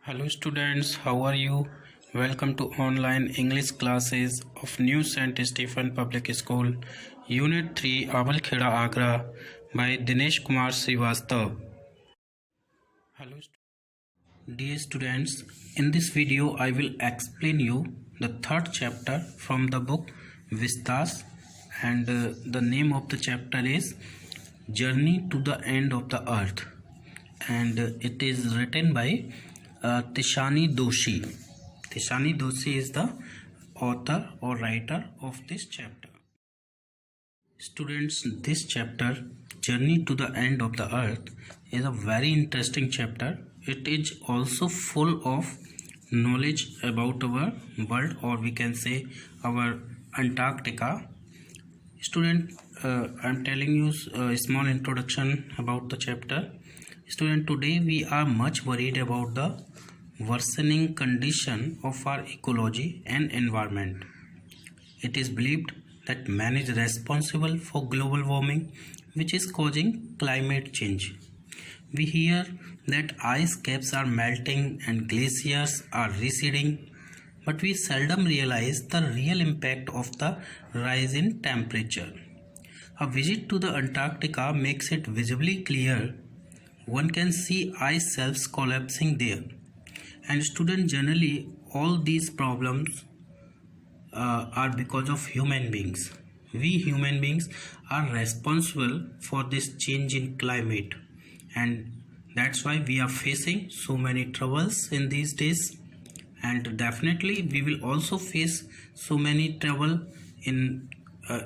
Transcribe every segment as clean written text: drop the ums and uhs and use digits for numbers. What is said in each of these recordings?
Hello students, how are you? Welcome to online English classes of New St. Stephen Public School, Unit 3, Awal Kheda Agra by Dinesh Kumar Srivastav. Hello dear students, in this video I will explain you the third chapter from the book Vistas, and the name of the chapter is Journey to the End of the Earth, and it is written by Tishani Doshi. Tishani Doshi is the author or writer of this chapter. Students, this chapter, Journey to the End of the Earth, is a very interesting chapter. It is also full of knowledge about our world, or we can say our Antarctica. Student, I am telling you a small introduction about the chapter. Student, today we are much worried about the worsening condition of our ecology and environment. It is believed that man is responsible for global warming, which is causing climate change. We hear that ice caps are melting and glaciers are receding, but we seldom realize the real impact of the rise in temperature. A visit to the Antarctica makes it visibly clear. One can see ice shelves collapsing there. And students, generally all these problems are because of human beings. We human beings are responsible for this change in climate, and that's why we are facing so many troubles in these days, and definitely we will also face so many trouble in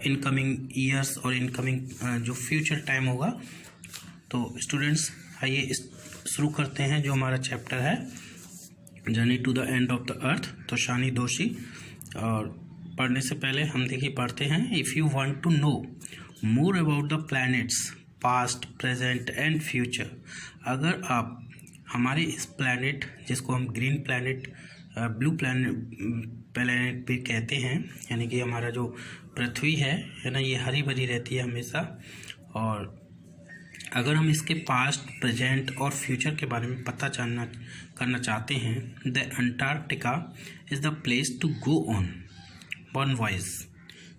incoming years or incoming जो future time होगा. तो students, आइए शुरू करते हैं जो हमारा chapter है journey to the end of the earth, तो शानी दोषी. और पढ़ने से पहले हम देखिए पढ़ते हैं. If you want to know more about the planets past, present and future, अगर आप हमारे इस प्लैनेट, जिसको हम ग्रीन प्लैनेट, ब्लू प्लैनेट भी कहते हैं, यानी कि हमारा जो पृथ्वी है ना, ये हरी भरी रहती है हमेशा. और अगर हम इसके पास्ट, प्रेजेंट और फ्यूचर के बारे में पता करना चाहते हैं, the Antarctica is the place to go on one voice.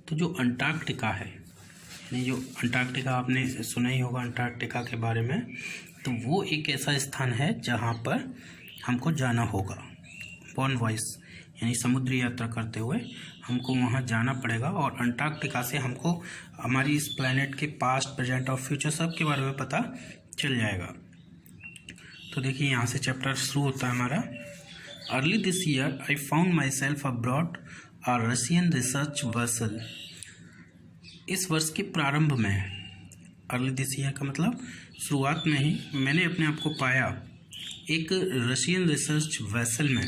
तो जो अंटार्कटिका है, यानी जो अंटार्कटिका आपने सुना ही होगा अंटार्कटिका के बारे में, तो वो एक ऐसा स्थान है जहाँ पर हमको जाना होगा. वन वॉइस यानी समुद्री यात्रा करते हुए हमको वहाँ जाना पड़ेगा, और अंटार्कटिका से हमको हमारी इस प्लैनेट के पास्ट, प्रेजेंट और फ्यूचर सब के बारे में पता चल जाएगा. तो देखिए यहाँ से चैप्टर शुरू होता है हमारा. Early this year I found my self abroad a Russian research vessel. इस वर्ष के प्रारंभ में, अर्ली दिस ईयर का मतलब शुरुआत में ही, मैंने अपने आप को पाया एक रशियन रिसर्च वेसल में,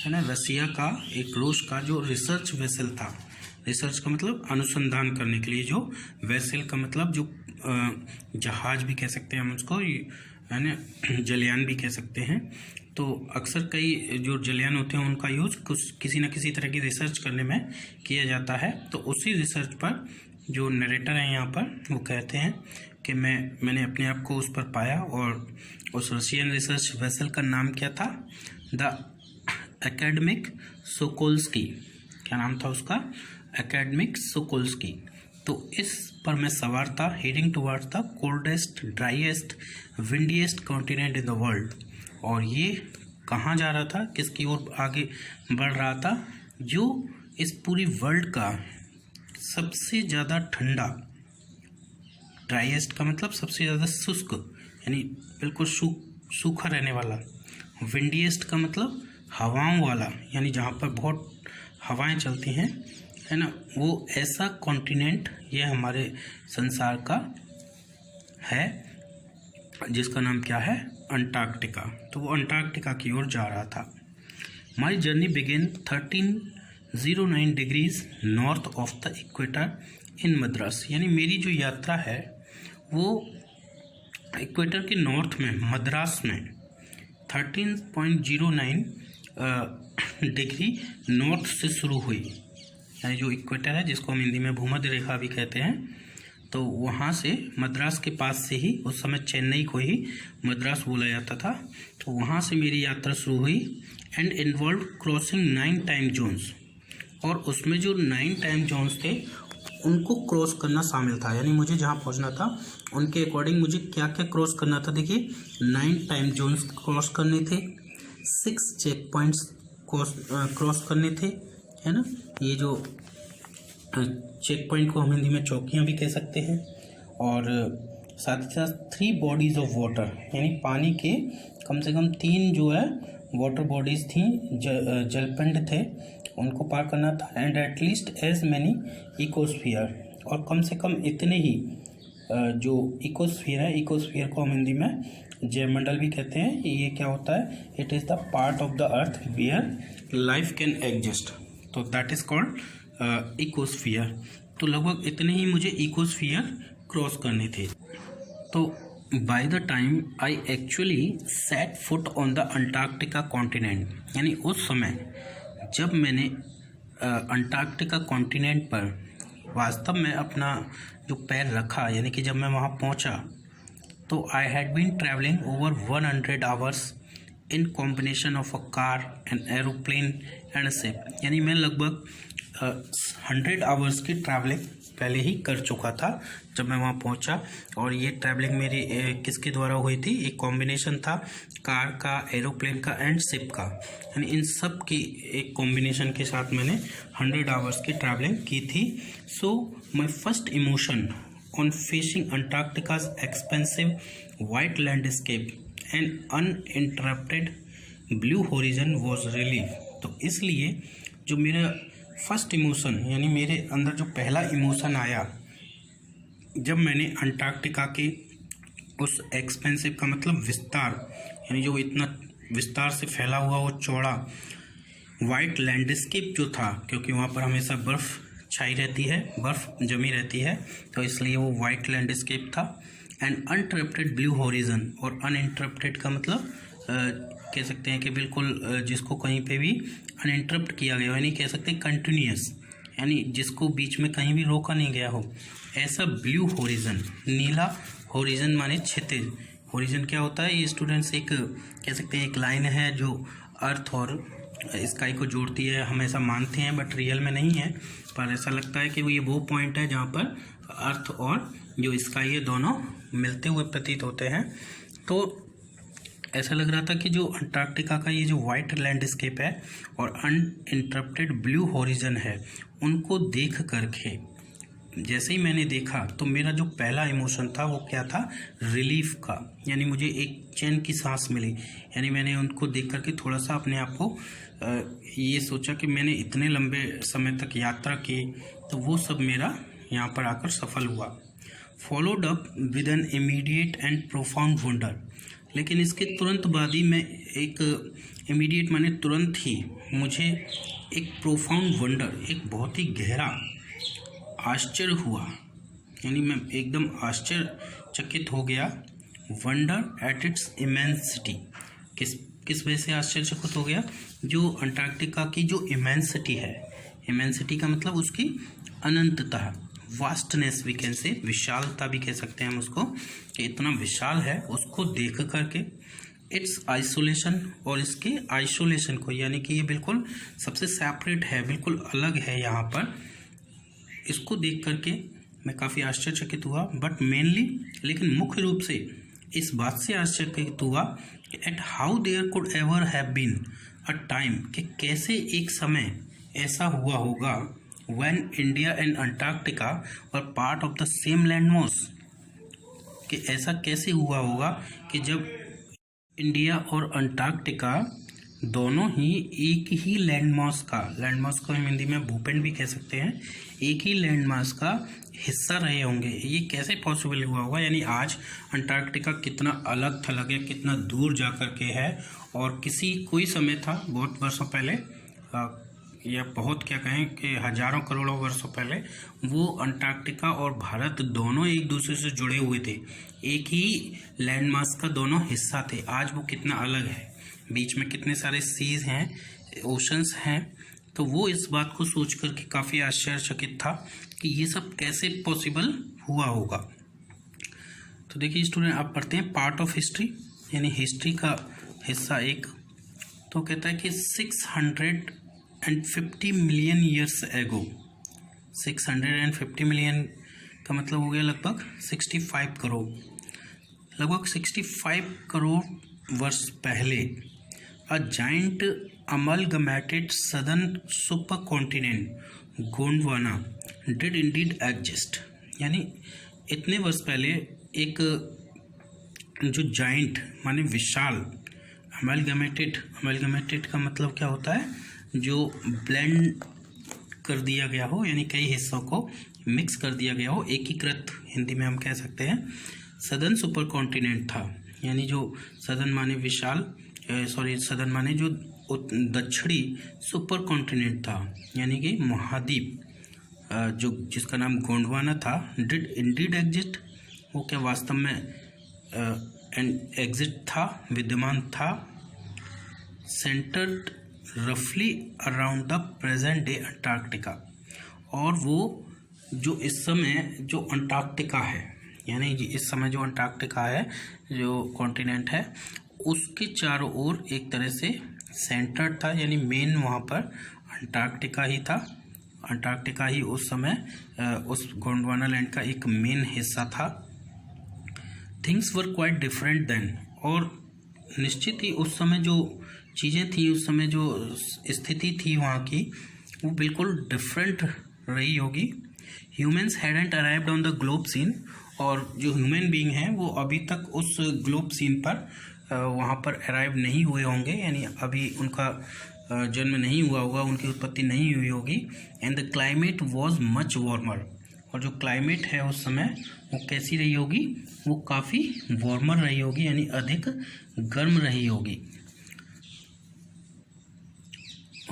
है ना. रसिया का, एक रूस का जो रिसर्च वेसल था. रिसर्च का मतलब अनुसंधान करने के लिए, जो वेसल का मतलब जो जहाज भी कह सकते हैं हम उसको, है ना, जलयान भी कह सकते हैं. तो अक्सर कई जो जलयान होते हैं उनका यूज़ किसी न किसी तरह की रिसर्च करने में किया जाता है. तो उसी रिसर्च पर जो नरेटर हैं यहाँ पर, वो कहते हैं कि मैंने अपने आप को उस पर पाया. और उस रशियन रिसर्च वेसल का नाम क्या था? The Akademik Shokalskiy. क्या नाम था उसका? Akademik Shokalskiy. तो इस पर मैं सवार था, heading towards the coldest, driest, windiest continent in the world. और ये कहाँ जा रहा था, किसकी ओर आगे बढ़ रहा था? जो इस पूरी वर्ल्ड का सबसे ज़्यादा ठंडा, ड्राइएस्ट का मतलब सबसे ज़्यादा शुष्क, यानी बिल्कुल सूखा रहने वाला. विंडिएस्ट का मतलब हवाओं वाला, यानी जहाँ पर बहुत हवाएं चलती हैं, है ना, वो ऐसा कॉन्टिनेंट ये हमारे संसार का है, जिसका नाम क्या है? अंटार्कटिका. तो वो अंटार्कटिका की ओर जा रहा था. My journey begin 1309 degrees north of the equator in Madras. यानी मेरी जो यात्रा है वो इक्वेटर के नॉर्थ में, मद्रास में 13.09 डिग्री नॉर्थ से शुरू हुई. यानी जो इक्वेटर है, जिसको हम हिंदी में भूमध्य रेखा भी कहते हैं, तो वहाँ से मद्रास के पास से ही, उस समय चेन्नई को ही मद्रास बोला जाता था, तो वहाँ से मेरी यात्रा शुरू हुई and involve crossing 9 time zones. और उसमें जो 9 टाइम जोन्स थे उनको क्रॉस करना शामिल था, यानी मुझे जहाँ पहुँचना था उनके अकॉर्डिंग मुझे क्या क्या क्रॉस करना था। देखिए 9 टाइम जोन्स क्रॉस करने थे, 6 चेक पॉइंट्स क्रॉस करने थे, है ना। ये जो चेक पॉइंट को हम हिंदी में चौकियाँ भी कह सकते हैं। और साथ ही साथ 3 बॉडीज ऑफ वाटर, यानी पानी के कम से कम 3 जो है वाटर बॉडीज थी, जलपिंड थे, उनको पार करना था। And at least as many ecosphere, और कम से कम इतने ही जो इकोस्फीयर है, इकोस्फीयर को हम हिंदी में जयमंडल भी कहते हैं। ये क्या होता है? It is the part of the earth where life can exist, तो दैट इज़ कॉल्ड इकोस्फीयर। तो लगभग इतने ही मुझे इकोस्फीयर क्रॉस करने थे। तो by the time I actually set foot on the Antarctica continent, यानी उस समय जब मैंने अंटार्कटिका कॉन्टिनेंट पर वास्तव में अपना जो पैर रखा, यानी कि जब मैं वहाँ पहुँचा, तो I had been travelling over 100 hours in combination of a car and aeroplane and ship, यानी मैं लगभग 100 आवर्स की ट्रैवलिंग पहले ही कर चुका था जब मैं वहाँ पहुँचा। और ये ट्रैवलिंग मेरी किसके द्वारा हुई थी? एक कॉम्बिनेशन था कार का, एरोप्लेन का एंड शिप का, यानी इन सब की एक कॉम्बिनेशन के साथ मैंने 100 आवर्स की ट्रैवलिंग की थी। So my first emotion on facing Antarctica's expensive white landscape and uninterrupted blue horizon was relief. तो इसलिए जो मेरा फर्स्ट इमोशन, यानी मेरे अंदर जो पहला इमोशन आया जब मैंने अंटार्कटिका के उस एक्सपेंसिव का मतलब विस्तार, यानी जो इतना विस्तार से फैला हुआ वो चौड़ा वाइट लैंडस्केप जो था, क्योंकि वहाँ पर हमेशा बर्फ़ छाई रहती है, बर्फ़ जमी रहती है, तो इसलिए वो वाइट लैंडस्केप था। एंड अनइंटरप्टेड ब्लू हॉरिजन, और अनइंटरप्टेड का मतलब कह सकते हैं कि बिल्कुल जिसको कहीं पे भी अनइंटरप्ट किया गया हो, यानी कह सकते हैं कंटिन्यूअस, यानी जिसको बीच में कहीं भी रोका नहीं गया हो, ऐसा ब्लू हॉरिजन, नीला हॉरिजन माने क्षितिज। हॉरिजन क्या होता है? ये स्टूडेंट्स एक कह सकते हैं एक लाइन है जो अर्थ और स्काई को जोड़ती है, हम ऐसा मानते हैं बट रियल में नहीं है, पर ऐसा लगता है कि वो पॉइंट है जहाँ पर अर्थ और जो स्काई है दोनों मिलते हुए प्रतीत होते हैं। तो ऐसा लग रहा था कि जो अंटार्कटिका का ये जो वाइट लैंडस्केप है और अनइंटरप्टेड ब्लू हॉरिजन है, उनको देख करके जैसे ही मैंने देखा तो मेरा जो पहला इमोशन था वो क्या था? रिलीफ का, यानी मुझे एक चैन की सांस मिली। यानी मैंने उनको देख करके थोड़ा सा अपने आप को ये सोचा कि मैंने इतने लंबे समय तक यात्रा की, तो वो सब मेरा यहाँ पर आकर सफल हुआ। Followed up with an immediate and profound wonder, लेकिन इसके तुरंत बाद ही मैं एक इमीडिएट माने तुरंत ही मुझे एक प्रोफाउंड वंडर, एक बहुत ही गहरा आश्चर्य हुआ, यानी मैं एकदम आश्चर्यचकित हो गया। वंडर एट इट्स इमेंसिटी, किस वजह से आश्चर्यचकित हो गया? जो अंटार्कटिका की जो इमेंसिटी है, इमेंसिटी का मतलब उसकी अनंतता, वास्टनेस वी कैन से, विशालता भी कह सकते हैं हम उसको, कि इतना विशाल है, उसको देख करके इट्स आइसोलेशन, और इसके आइसोलेशन को, यानी कि ये बिल्कुल सबसे सेपरेट है, बिल्कुल अलग है यहाँ पर, इसको देख करके मैं काफ़ी आश्चर्यचकित हुआ। बट मेनली, लेकिन मुख्य रूप से इस बात से आश्चर्यचकित हुआ कि at how there could ever have been a time, कि कैसे एक समय ऐसा हुआ होगा when India and Antarctica were part of the same landmass, कि ऐसा कैसे हुआ होगा कि जब इंडिया और अंटार्कटिका दोनों ही एक ही लैंडमास को हम हिंदी में भूपिंड भी कह सकते हैं, एक ही लैंडमास का हिस्सा रहे होंगे। ये कैसे पॉसिबल हुआ होगा? यानी आज अंटार्कटिका कितना अलग थलग है, कितना दूर जा कर के है, और कोई समय था बहुत वर्षों पहले, या बहुत क्या कहें कि हजारों करोड़ों वर्षों पहले, वो अंटार्कटिका और भारत दोनों एक दूसरे से जुड़े हुए थे, एक ही लैंडमास का दोनों हिस्सा थे। आज वो कितना अलग है, बीच में कितने सारे सीज हैं, ओशंस हैं, तो वो इस बात को सोच करके काफ़ी आश्चर्यचकित था कि ये सब कैसे पॉसिबल हुआ होगा। तो देखिए स्टूडेंट, आप पढ़ते हैं पार्ट ऑफ हिस्ट्री, यानी हिस्ट्री का हिस्सा एक। तो कहता है कि 650 मिलियन ईयर्स एगो, 650 मिलियन का मतलब हो गया लगभग 65 करोड़, लगभग 65 करोड़ वर्ष पहले a giant amalgamated southern super continent Gondwana did Indeed exist. यानी इतने वर्ष पहले एक जो जाइंट माने विशाल, अमलगमेटेड का मतलब क्या होता है, जो ब्लेंड कर दिया गया हो, यानी कई हिस्सों को मिक्स कर दिया गया हो, एकीकृत हिंदी में हम कह सकते हैं। सदर्न सुपर कॉन्टिनेंट था, यानी जो सदर्न माने विशाल, सदर्न माने जो दक्षिणी सुपर कॉन्टिनेंट था, यानी कि महाद्वीप, जो जिसका नाम गोंडवाना था। डिड इंडीड एग्जिस्ट, वो क्या वास्तव में एग्जिस्ट था, विद्यमान था। सेंटर्ड रफली around the present day Antarctica, और वो जो इस समय जो अंटार्कटिका है, यानी इस समय जो अंटार्कटिका है, जो कॉन्टिनेंट है, उसके चारों ओर एक तरह से सेंटर था, यानी मेन वहाँ पर अंटार्कटिका ही था। अंटार्कटिका ही उस समय उस गोंडवाना लैंड का एक मेन हिस्सा था। Things were quite different then, और निश्चित ही उस समय जो चीज़ें थी, उस समय जो स्थिति थी वहाँ की, वो बिल्कुल डिफरेंट रही होगी। Humans hadn't arrived on the globe scene, और जो ह्यूमन बीइंग हैं वो अभी तक उस ग्लोब सीन पर वहाँ पर अराइव नहीं हुए होंगे, यानी अभी उनका जन्म नहीं हुआ होगा, उनकी उत्पत्ति नहीं हुई होगी। And the climate was much warmer, और जो क्लाइमेट है उस समय वो कैसी रही होगी, वो काफ़ी वार्मर रही होगी, यानी अधिक गर्म रही होगी।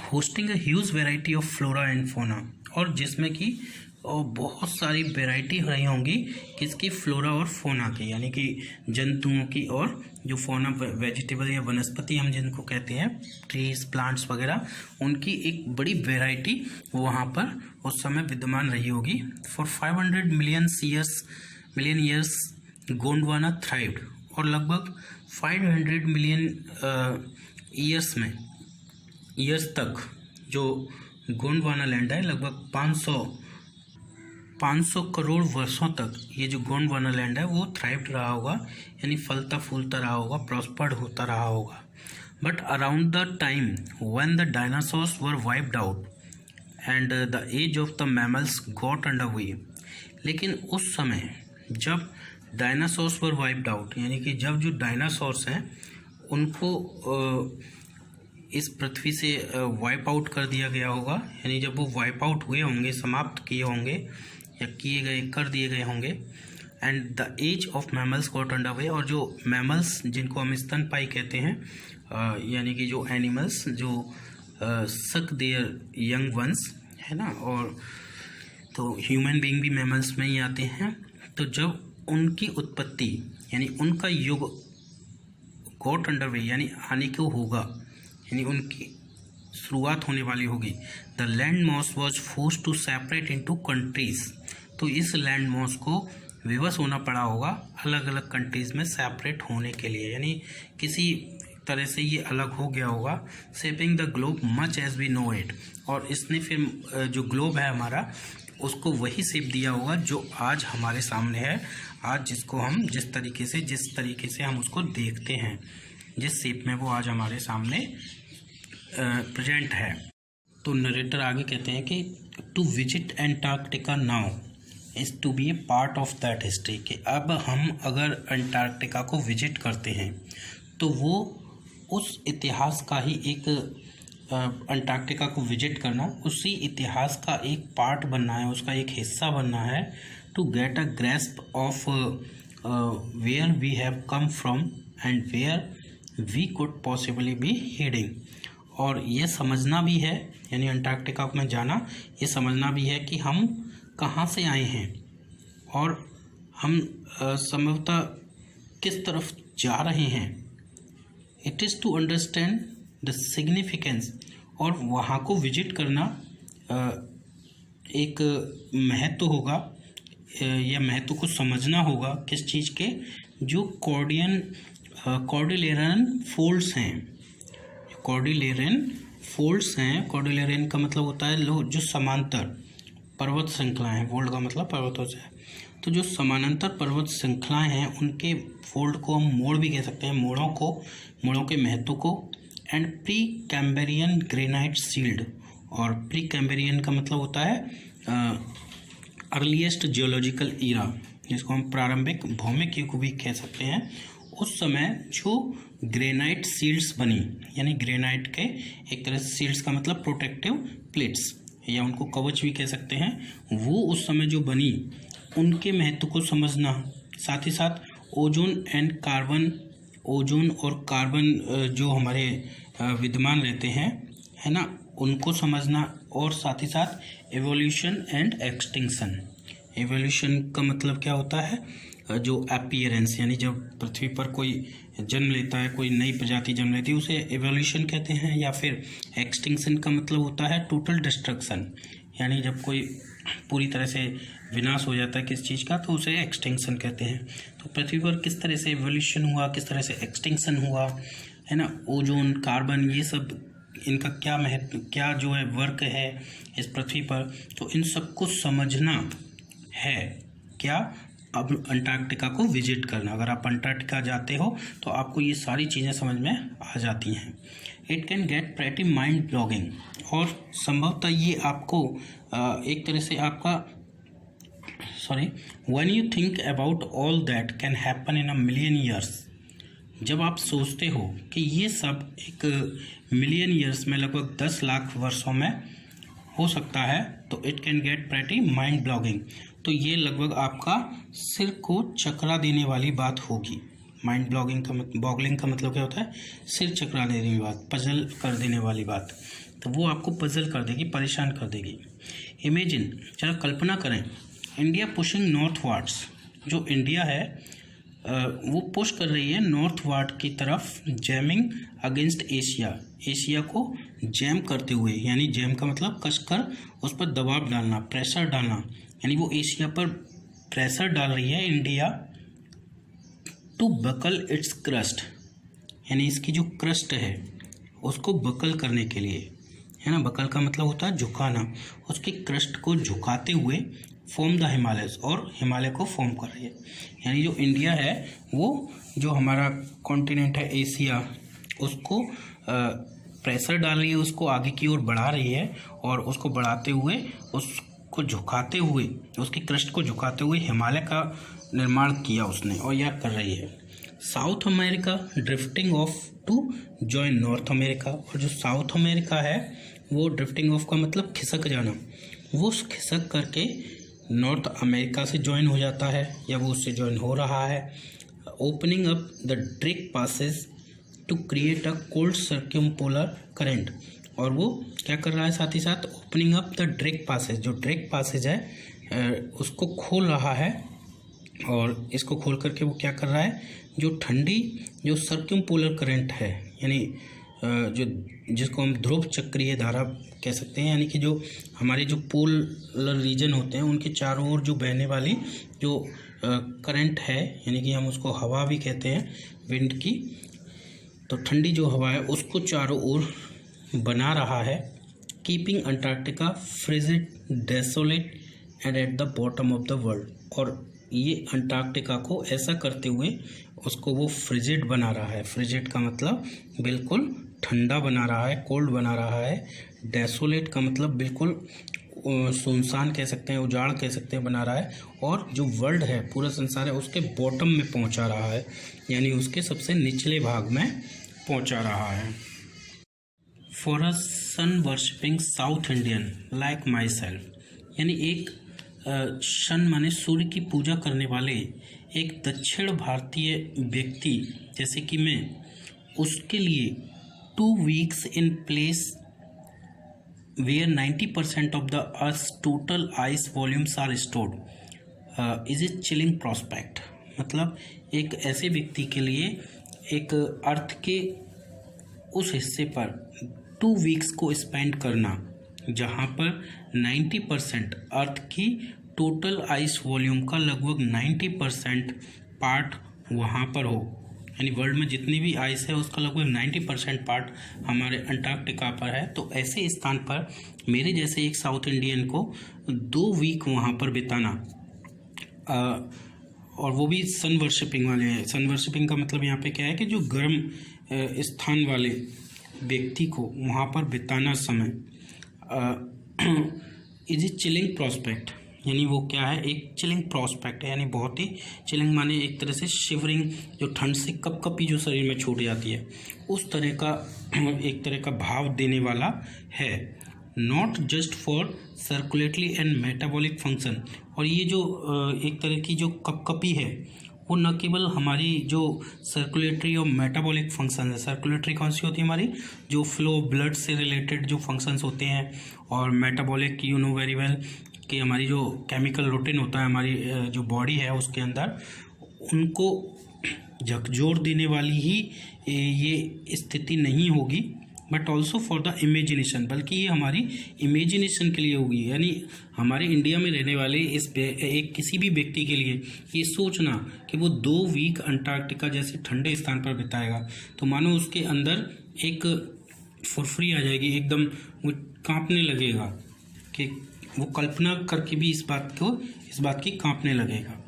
Hosting a huge variety of flora and fauna, और जिसमें कि बहुत सारी वेराइटी रही होंगी किसकी, फ्लोरा और फोना की, यानी कि जंतुओं की, और जो फोना वेजिटेबल या वनस्पति हम जिनको कहते हैं, ट्रीज प्लांट्स वगैरह, उनकी एक बड़ी वेराइटी वहाँ पर उस समय विद्यमान रही होगी। For 500 million years Gondwana thrived, और लगभग 500 मिलियन ईयर्स तक जो गोंडवाना लैंड है, लगभग 500 करोड़ वर्षों तक ये जो गोंडवाना लैंड है वो थ्राइव्ड रहा होगा, यानी फलता फूलता रहा होगा, प्रॉस्पर्ड होता रहा होगा। But around the time when the dinosaurs were wiped out and the age of the mammals got under way, लेकिन उस समय जब डायनासोर्स वर वाइप्ड आउट, यानी कि जब जो डायनासोर्स हैं उनको इस पृथ्वी से वाइप आउट कर दिया गया होगा, यानी जब वो वाइप आउट हुए होंगे, समाप्त किए होंगे या कर दिए गए होंगे। And the age of mammals got under way, और जो मैमल्स जिनको हम स्तनपायी कहते हैं, यानी कि जो एनिमल्स जो सक देयर यंग वंस है ना, और तो ह्यूमन बीइंग भी मैमल्स में ही आते हैं। तो जब उनकी उत्पत्ति यानी उनका युग गॉट अंडर वे यानी आने को होगा, यानी उनकी शुरुआत होने वाली होगी। The land mass was forced to separate into countries, तो इस लैंड मॉस को विवश होना पड़ा होगा अलग अलग कंट्रीज में सेपरेट होने के लिए, यानी किसी तरह से ये अलग हो गया होगा। Shaping the globe much as we know it, और इसने फिर जो ग्लोब है हमारा उसको वही शेप दिया होगा जो आज हमारे सामने है, आज जिसको हम जिस तरीके से हम उसको देखते हैं, जिस शेप में वो आज हमारे सामने प्रेजेंट है। तो नरेटर आगे कहते हैं कि to visit Antarctica now is to be a part of that history, कि अब हम अगर अंटार्कटिका को विजिट करते हैं तो वो उस इतिहास का ही एक अंटार्कटिका को विजिट करना उसी इतिहास का एक पार्ट बनना है, उसका एक हिस्सा बनना है। To get a grasp of where we have come from and where we could possibly be heading, और ये समझना भी है, यानी अंटार्कटिका में जाना ये समझना भी है कि हम कहाँ से आए हैं और हम संभवतः किस तरफ जा रहे हैं। It is to understand the significance और वहाँ को विजिट करना एक महत्व होगा या महत्व को समझना होगा किस चीज़ के, जो कॉर्डिलेरन फोल्ड्स हैं। कॉर्डिलेरन फोल्ड्स हैं, कॉर्डिलेरन का मतलब होता है जो समांतर पर्वत श्रृंखलाएं हैं, फोल्ड का मतलब पर्वतों से है। तो जो समानांतर पर्वत श्रृंखलाएं हैं उनके फोल्ड को हम मोड़ भी कह सकते हैं, मोड़ों के महत्व को। And pre Cambrian granite shield, और प्री कैम्ब्रियन का मतलब होता है अर्लीस्ट जियोलॉजिकल ईरा, जिसको हम प्रारंभिक भौमिक युग भी कह सकते हैं। उस समय जो ग्रेनाइट सील्ड्स बनी, यानी ग्रेनाइट के एक तरह से सील्ड्स का मतलब प्रोटेक्टिव प्लेट्स या उनको कवच भी कह सकते हैं, वो उस समय जो बनी उनके महत्व को समझना, साथ ही साथ ओजोन और कार्बन जो हमारे विद्यमान रहते हैं, है ना, उनको समझना। और साथ ही साथ एवोल्यूशन एंड एक्सटिंक्शन। एवोल्यूशन का मतलब क्या होता है, जो अपीयरेंस, यानी जब पृथ्वी पर कोई जन्म लेता है, कोई नई प्रजाति जन्म लेती है, उसे एवोल्यूशन कहते हैं। या फिर एक्सटिंक्शन का मतलब होता है टोटल डिस्ट्रक्शन, यानी जब कोई पूरी तरह से विनाश हो जाता है किस चीज़ का, तो उसे एक्सटिंक्शन कहते हैं। तो पृथ्वी पर किस तरह से एवोल्यूशन हुआ, किस तरह से एक्सटिंक्शन हुआ, है ना, ओजोन, कार्बन, ये सब इनका क्या महत्व, क्या जो है वर्क है इस पृथ्वी पर, तो इन सबको समझना है क्या, अब अंटार्कटिका को विजिट करना। अगर आप अंटार्कटिका जाते हो तो आपको ये सारी चीज़ें समझ में आ जाती हैं। It can get pretty mind blogging, और संभवतः ये आपको एक तरह से आपका when you think about all that can happen in a million years, जब आप सोचते हो कि ये सब एक मिलियन ईयर्स में, लगभग 10 लाख वर्षों में हो सकता है, तो it can get pretty mind blogging, तो ये लगभग आपका सिर को चकरा देने वाली बात होगी। माइंड ब्लॉगिंग का बॉगलिंग का मतलब क्या होता है, सिर चकरा देने वाली बात, पजल कर देने वाली बात, तो वो आपको पजल कर देगी, परेशान कर देगी। इमेजिन, चलो कल्पना करें, इंडिया पुशिंग नॉर्थवार्ड्स, जो इंडिया है वो पुश कर रही है नॉर्थवार्ड की तरफ, जैमिंग अगेंस्ट एशिया, एशिया को जैम करते हुए, यानी जैम का मतलब कसकर उस पर दबाव डालना, प्रेशर डालना, यानी वो एशिया पर प्रेशर डाल रही है India, to buckle its crust, यानी इसकी जो क्रस्ट है उसको बकल करने के लिए, है ना, बकल का मतलब होता है झुकाना, उसकी क्रस्ट को झुकाते हुए फॉर्म द हिमालयस, और हिमालय को फॉर्म कर रही है। यानी जो इंडिया है वो जो हमारा कॉन्टिनेंट है एशिया, उसको प्रेशर डाल रही है, उसको आगे की ओर बढ़ा रही है, और उसको बढ़ाते हुए, उसको झुकाते हुए, उसकी क्रस्ट को झुकाते हुए हिमालय का निर्माण किया उसने, और यह कर रही है। South America drifting off to join North America, और जो साउथ अमेरिका है वो ड्रिफ्टिंग ऑफ का मतलब खिसक जाना, वो खिसक करके नॉर्थ अमेरिका से ज्वाइन हो जाता है, या वो उससे ज्वाइन हो रहा है। Opening up the Drake passage to create a cold circumpolar current, और वो क्या कर रहा है, साथ ही साथ opening up the Drake passage, जो ड्रेक पासेज है उसको खोल रहा है, और इसको खोल करके वो क्या कर रहा है, जो ठंडी जो सर्क्यूमपोलर करंट है, यानी जो जिसको हम ध्रुव चक्रीय धारा कह सकते हैं, यानी कि जो हमारे जो पोलर रीजन होते हैं उनके चारों ओर जो बहने वाली जो करंट है, यानी कि हम उसको हवा भी कहते हैं, विंड की, तो ठंडी जो हवा है उसको चारों ओर बना रहा है, keeping Antarctica frigid, desolate and at the bottom of the world, और ये अंटार्कटिका को ऐसा करते हुए उसको वो फ्रिजिड बना रहा है। फ्रिजिड का मतलब बिल्कुल ठंडा बना रहा है, कोल्ड बना रहा है। डेसोलेट का मतलब बिल्कुल सुनसान कह सकते हैं, उजाड़ कह सकते हैं, बना रहा है। और जो वर्ल्ड है, पूरा संसार है, उसके बॉटम में पहुंचा रहा है, यानी उसके सबसे निचले भाग में पहुंचा रहा है। For a sun worshipping South Indian like myself, यानी एक सन माने सूर्य की पूजा करने वाले एक दक्षिण भारतीय व्यक्ति जैसे कि मैं, उसके लिए 2 weeks in place where 90% of the Earth's total ice volumes are stored is a chilling prospect। मतलब एक ऐसे व्यक्ति के लिए एक अर्थ के उस हिस्से पर 2 वीक्स को स्पेंड करना, जहाँ पर 90% अर्थ की टोटल आइस वॉल्यूम का लगभग 90% पार्ट वहाँ पर हो, यानी वर्ल्ड में जितनी भी आइस है उसका लगभग 90% पार्ट हमारे अंटार्कटिका पर है। तो ऐसे स्थान पर मेरे जैसे एक साउथ इंडियन को 2 वीक वहाँ पर बिताना, और वो भी सन वर्शिपिंग वाले हैं। सन वर्शिपिंग का मतलब यहाँ पे क्या है कि जो गर्म स्थान वाले व्यक्ति को वहाँ पर बिताना समय इज ए चिलिंग प्रोस्पेक्ट, यानी वो क्या है, एक चिलिंग प्रोस्पेक्ट है, यानी बहुत ही चिलिंग माने एक तरह से शिवरिंग, जो ठंड से कपकपी जो शरीर में छूट जाती है उस तरह का एक तरह का भाव देने वाला है। Not just for circulatory and metabolic function, और ये जो एक तरह की जो कपकपी है वो न केवल हमारी जो सर्कुलेटरी और मेटाबॉलिक फंक्शन है, सर्कुलेटरी कौन सी होती है हमारी, जो फ्लो ब्लड से रिलेटेड जो फंक्शंस होते हैं, और metabolic you know very well कि हमारी जो केमिकल रूटीन होता है हमारी जो बॉडी है उसके अंदर, उनको झकझोर देने वाली ही ये स्थिति नहीं होगी, but also for the imagination, बल्कि ये हमारी इमेजिनेशन के लिए होगी। यानी हमारे इंडिया में रहने वाले एक किसी भी व्यक्ति के लिए ये सोचना कि वो 2 वीक अंटार्कटिका जैसे ठंडे स्थान पर बिताएगा, तो मानो उसके अंदर एक फुरफुरी आ जाएगी, एकदम वो कांपने लगेगा, कि वो कल्पना करके भी इस बात की कांपने लगेगा।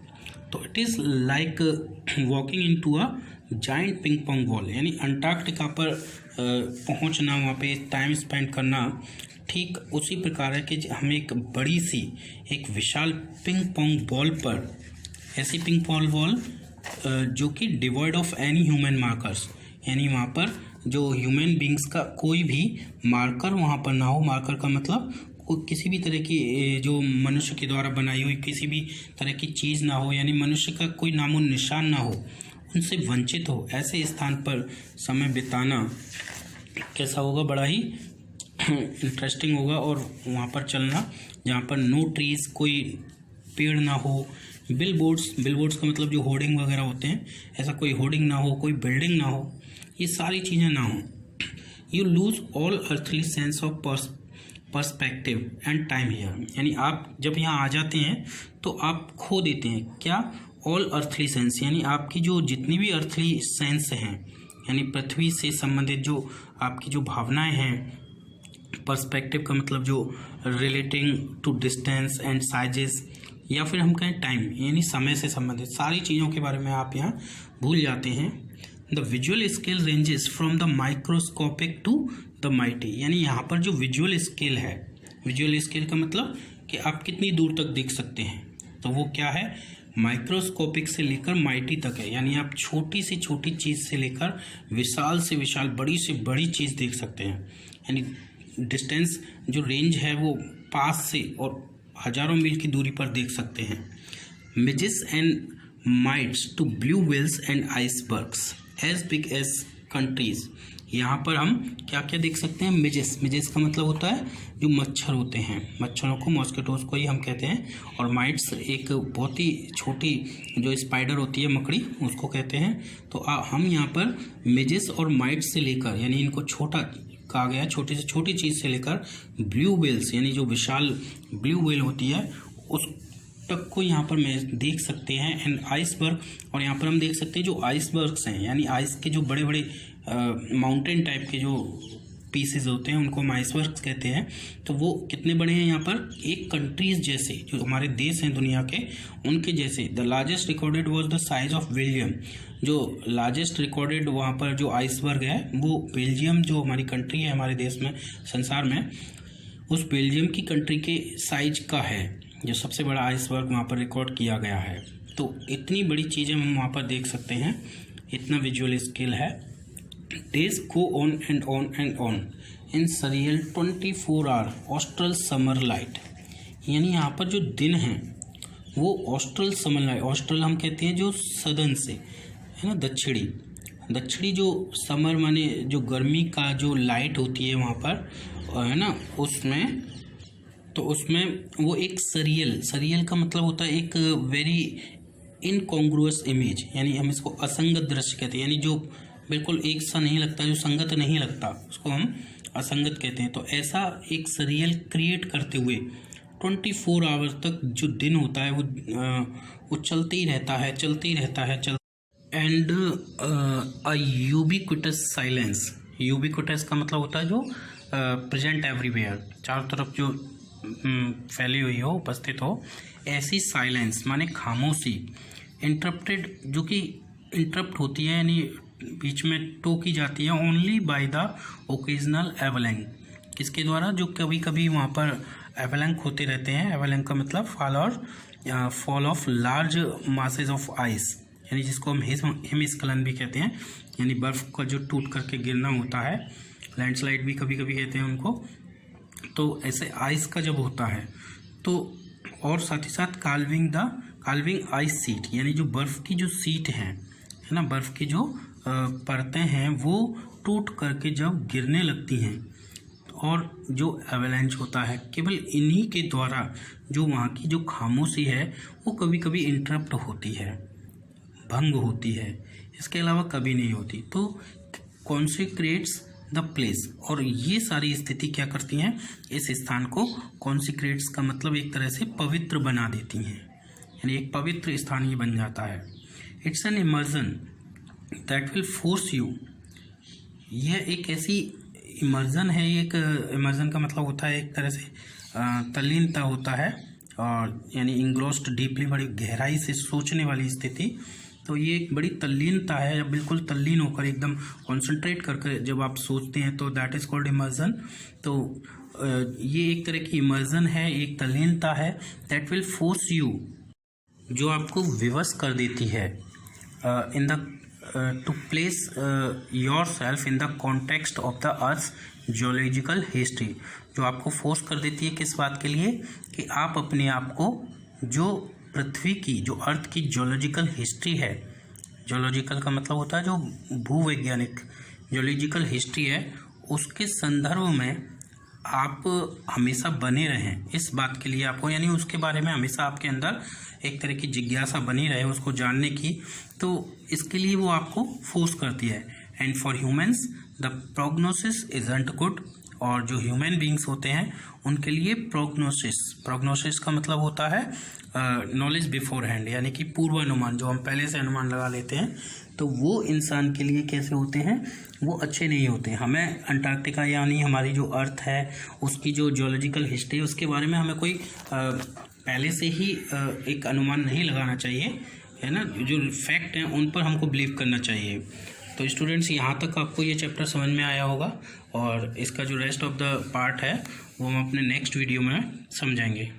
तो it is like walking into a giant ping pong ball, यानी अंटार्कटिका पर पहुंचना, वहाँ पे टाइम स्पेंड करना ठीक उसी प्रकार है कि हम एक बड़ी सी एक विशाल पिंग पोंग बॉल पर, ऐसी पिंग पोंग बॉल जो कि devoid of any human markers, यानी वहाँ पर जो ह्यूमन बींग्स का कोई भी मार्कर वहाँ पर ना हो। मार्कर का मतलब किसी भी तरह की जो मनुष्य के द्वारा बनाई हुई किसी भी तरह की चीज़ ना हो, यानी मनुष्य का कोई नामो निशान ना हो, उनसे वंचित हो, ऐसे स्थान पर समय बिताना कैसा होगा, बड़ा ही इंटरेस्टिंग होगा। और वहाँ पर चलना जहाँ पर नो ट्रीज, कोई पेड़ ना हो, बिलबोर्ड्स का मतलब जो होर्डिंग वगैरह होते हैं, ऐसा कोई होर्डिंग ना हो, कोई बिल्डिंग ना हो, ये सारी चीज़ें ना हो। You lose all earthly sense of perspective and time here, यानी आप जब यहाँ आ जाते हैं तो आप खो देते हैं क्या, ऑल अर्थली सेंस, यानी आपकी जो जितनी भी अर्थली सेंस हैं, यानी पृथ्वी से संबंधित जो आपकी जो भावनाएं हैं। पर्सपेक्टिव का मतलब जो relating to distance and sizes, या फिर हम कहें टाइम, यानी समय से संबंधित सारी चीज़ों के बारे में आप यहाँ भूल जाते हैं। The visual scale ranges from the microscopic to the mighty, यानी यहाँ पर जो विजुअल स्केल है, विजुअल स्केल का मतलब कि आप कितनी दूर तक देख सकते हैं, तो वो क्या है, माइक्रोस्कोपिक से लेकर माइटी तक है, यानी आप छोटी से छोटी चीज़ से लेकर विशाल से विशाल, बड़ी से बड़ी चीज़ देख सकते हैं। यानी डिस्टेंस जो रेंज है वो पास से और हजारों मील की दूरी पर देख सकते हैं। Midges and mites to blue whales and icebergs as big as countries, यहाँ पर हम क्या क्या देख सकते हैं, मिजेस का मतलब होता है जो मच्छर होते हैं, मच्छरों को, मॉस्किटोज को ही हम कहते हैं, और माइट्स एक बहुत ही छोटी जो स्पाइडर होती है, मकड़ी, उसको कहते हैं। तो हम यहाँ पर मिजेस और माइट्स से लेकर, यानी इनको छोटा कहा गया, छोटी से छोटी चीज़ से लेकर ब्लू व्हेल्स, यानी जो विशाल ब्लू व्हेल होती है उस तक को यहाँ पर मैं देख सकते हैं। एंड आइसबर्ग, और यहाँ पर हम देख सकते हैं जो आइसबर्ग्स हैं, यानी आइस के जो बड़े बड़े माउंटेन टाइप के जो पीसेस होते हैं उनको हम आइसबर्ग्स कहते हैं। तो वो कितने बड़े हैं यहाँ पर, एक कंट्रीज जैसे, जो हमारे देश हैं दुनिया के उनके जैसे। The largest recorded was the size of Belgium, जो लार्जेस्ट रिकॉर्डेड वहाँ पर जो आइसबर्ग है वो बेल्जियम, जो हमारी कंट्री है हमारे देश में, संसार में, उस बेल्जियम की कंट्री के साइज का है जो सबसे बड़ा आइसबर्ग वहाँ पर रिकॉर्ड किया गया है। तो इतनी बड़ी चीज़ें हम वहाँ पर देख सकते हैं, इतना विजुअल स्केल है। Days go on and on and on in surreal 24 hour austral summer light, यानी यहाँ पर जो दिन हैं वो ऑस्ट्रल समर लाइट, ऑस्ट्रल हम कहते हैं जो सदर्न से है ना, दक्षिणी जो समर माने जो गर्मी का जो लाइट होती है वहाँ पर है ना, उसमें, तो उसमें वो एक सरियल का मतलब होता है एक वेरी इनकॉन्ग्रुअस इमेज, यानी हम इसको असंगत दृश्य कहते हैं, यानी जो बिल्कुल एक सा नहीं लगता, जो संगत नहीं लगता, उसको हम असंगत कहते हैं। तो ऐसा एक सीरियल क्रिएट करते हुए 24 आवर्स तक जो दिन होता है वो चलते ही रहता है। And a ubiquitous silence, ubiquitous का मतलब होता है जो प्रेजेंट एवरीवेयर, चारों तरफ जो फैली हुई हो, उपस्थित हो। ऐसी साइलेंस माने खामोशी, इंटरप्टेड जो कि इंटरप्ट होती है यानी बीच में टोकी जाती है, ओनली बाय द ओकेजनल एवलैंक, किसके द्वारा, जो कभी कभी वहाँ पर एवलैंक होते रहते हैं। एवलैंक का मतलब fall of large masses of ice, यानी जिसको हम हिमस्खलन भी कहते हैं, यानी बर्फ़ का जो टूट करके गिरना होता है, लैंडस्लाइड भी कभी कभी कहते हैं उनको। तो ऐसे आइस का जब होता है तो, और साथ ही साथ काल्विंग आइस सीट, यानी जो बर्फ़ की जो सीट है ना, बर्फ़ की जो परतें हैं वो टूट करके जब गिरने लगती हैं, और जो एवलांच होता है, केवल इन्हीं के द्वारा जो वहाँ की जो खामोशी है वो कभी कभी इंटरप्ट होती है, भंग होती है, इसके अलावा कभी नहीं होती। तो कॉन्सिक्रेट्स द प्लेस, और ये सारी स्थिति क्या करती हैं, इस स्थान को कॉन्सिक्रेट्स का मतलब एक तरह से पवित्र बना देती हैं, यानी एक पवित्र स्थान ये बन जाता है। It's an immersion that will force you, यह एक ऐसी इमर्जन है, एक इमर्जन का मतलब होता है एक तरह से तल्लीनता होता है, और यानी इंग्रोस्ड डीपली, बड़ी गहराई से सोचने वाली स्थिति। तो ये एक बड़ी तल्लीनता है, जब बिल्कुल तल्लीन होकर एकदम कॉन्सेंट्रेट करके जब आप सोचते हैं तो दैट इज़ कॉल्ड इमर्जन। तो ये एक तरह की इमर्जन है, एक तल्लीनता है, दैट विल फोर्स यू, जो आपको विवश कर देती है in the two place your self in the context of the earth geological history, जो आपको फोर्स कर देती है किस बात के लिए, कि आप अपने आप को जो पृथ्वी की, जो अर्थ की जियोलॉजिकल हिस्ट्री है, जियोलॉजिकल का मतलब होता है जो भूवैज्ञानिक, जियोलॉजिकल हिस्ट्री है, उसके संदर्भ में आप हमेशा बने रहें, इस बात के लिए आपको, यानी उसके बारे में हमेशा आपके अंदर एक तरह की जिज्ञासा बनी रहे उसको जानने की, तो इसके लिए वो आपको फोर्स करती है। And for humans the prognosis isn't good, और जो ह्यूमन बींग्स होते हैं उनके लिए प्रोग्नोसिस का मतलब होता है नॉलेज बिफोर हैंड, यानी कि पूर्वानुमान, जो हम पहले से अनुमान लगा लेते हैं, तो वो इंसान के लिए कैसे होते हैं, वो अच्छे नहीं होते। हमें अंटार्कटिका यानी हमारी जो अर्थ है उसकी जो जियोलॉजिकल हिस्ट्री है उसके बारे में हमें कोई पहले से ही एक अनुमान नहीं लगाना चाहिए, है ना। जो फैक्ट हैं उन पर हमको बिलीव करना चाहिए। तो स्टूडेंट्स, यहाँ तक आपको ये चैप्टर समझ में आया होगा, और इसका जो रेस्ट ऑफ द पार्ट है वो हम अपने नेक्स्ट वीडियो में समझाएंगे।